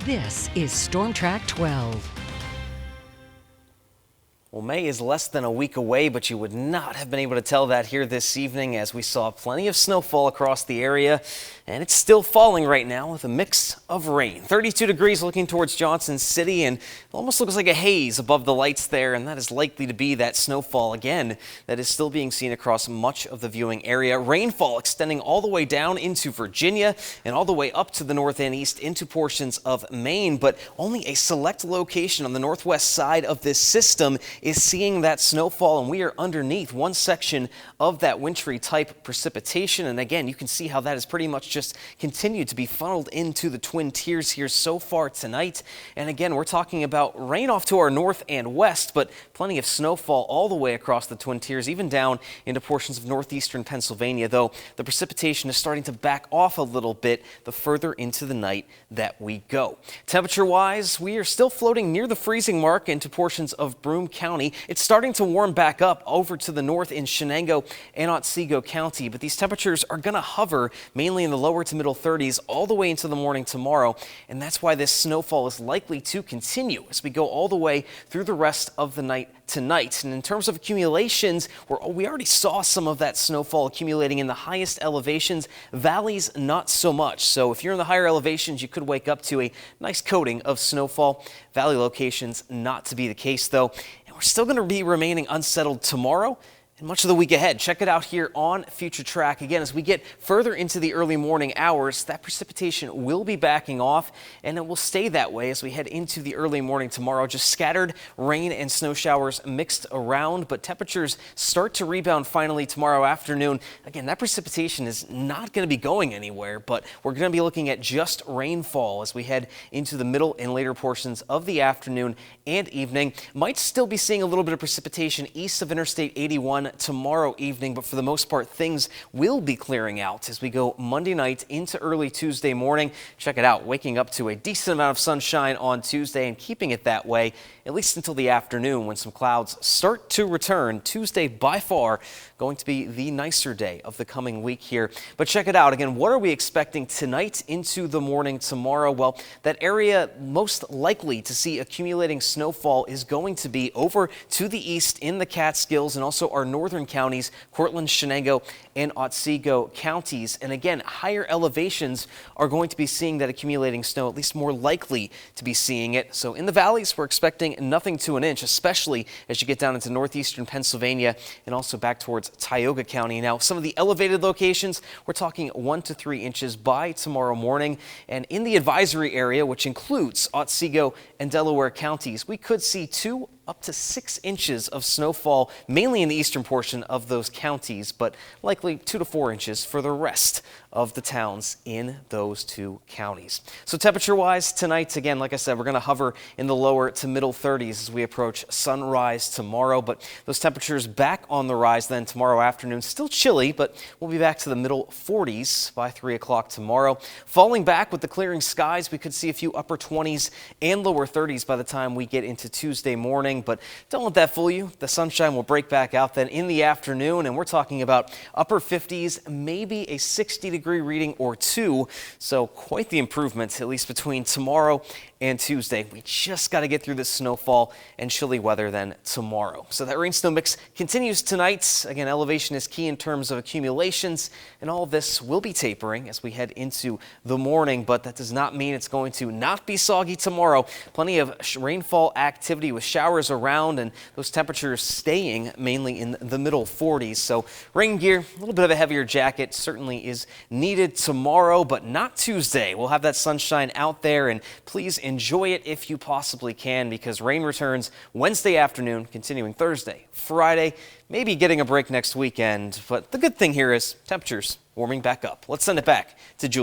This is Storm Track 12. Well, May is less than a week away, but you would not have been able to tell that here this evening as we saw plenty of snowfall across the area, and it's still falling right now with a mix of rain. 32 degrees looking towards Johnson City, and it almost looks like a haze above the lights there, and that is likely to be that snowfall again that is still being seen across much of the viewing area. Rainfall extending all the way down into Virginia and all the way up to the north and east into portions of Maine, but only a select location on the northwest side of this system is seeing that snowfall, and we are underneath one section of that wintry type precipitation. And again, you can see how that has pretty much just continued to be funneled into the Twin Tiers here so far tonight. And again, we're talking about rain off to our north and west, but plenty of snowfall all the way across the Twin Tiers, even down into portions of northeastern Pennsylvania, though the precipitation is starting to back off a little bit the further into the night that we go. Temperature-wise, we are still floating near the freezing mark into portions of Broome County. It's starting to warm back up over to the north in Shenango and Otsego County, but these temperatures are going to hover mainly in the lower to middle 30s all the way into the morning tomorrow, and that's why this snowfall is likely to continue as we go all the way through the rest of the night tonight. And in terms of accumulations, we already saw some of that snowfall accumulating in the highest elevations. Valleys, not so much. So if you're in the higher elevations, you could wake up to a nice coating of snowfall. Valley locations, not to be the case, though. And we're still going to be remaining unsettled tomorrow and much of the week ahead. Check it out here on Future Track. Again, as we get further into the early morning hours, that precipitation will be backing off, and it will stay that way as we head into the early morning tomorrow. Just scattered rain and snow showers mixed around, but temperatures start to rebound finally tomorrow afternoon. Again, that precipitation is not going to be going anywhere, but we're going to be looking at just rainfall as we head into the middle and later portions of the afternoon and evening. Might still be seeing a little bit of precipitation east of Interstate 81 tomorrow evening, but for the most part, things will be clearing out as we go Monday night into early Tuesday morning. Check it out, waking up to a decent amount of sunshine on Tuesday and keeping it that way at least until the afternoon when some clouds start to return. Tuesday, by far, going to be the nicer day of the coming week here. But check it out. Again, what are we expecting tonight into the morning tomorrow? Well, that area most likely to see accumulating snowfall is going to be over to the east in the Catskills and also our northern counties, Cortland, Shenango, and Otsego counties. And again, higher elevations are going to be seeing that accumulating snow, at least more likely to be seeing it. So in the valleys, we're expecting nothing to an inch, especially as you get down into northeastern Pennsylvania and also back towards Tioga County. Now, some of the elevated locations, we're talking 1 to 3 inches by tomorrow morning. And in the advisory area, which includes Otsego and Delaware counties, we could see 2 up to 6 inches of snowfall, mainly in the eastern portion of those counties, but likely 2 to 4 inches for the rest of the towns in those 2 counties. So temperature-wise tonight, again, like I said, we're going to hover in the lower to middle 30s as we approach sunrise tomorrow, but those temperatures back on the rise then tomorrow afternoon. Still chilly, but we'll be back to the middle 40s by 3 o'clock tomorrow. Falling back with the clearing skies, we could see a few upper 20s and lower 30s by the time we get into Tuesday morning. But don't let that fool you. The sunshine will break back out then in the afternoon, and we're talking about upper 50s, maybe a 60-degree reading or 2. So quite the improvement, at least between tomorrow and Tuesday. We just got to get through this snowfall and chilly weather then tomorrow. So that rain snow mix continues tonight. Again, elevation is key in terms of accumulations, and all of this will be tapering as we head into the morning, but that does not mean it's going to not be soggy tomorrow. Plenty of rainfall activity with showers around and those temperatures staying mainly in the middle 40s. So rain gear, a little bit of a heavier jacket certainly is needed tomorrow, but not Tuesday. We'll have that sunshine out there, and please enjoy it if you possibly can, because rain returns Wednesday afternoon, continuing Thursday, Friday, maybe getting a break next weekend. But the good thing here is temperatures warming back up. Let's send it back to Julie.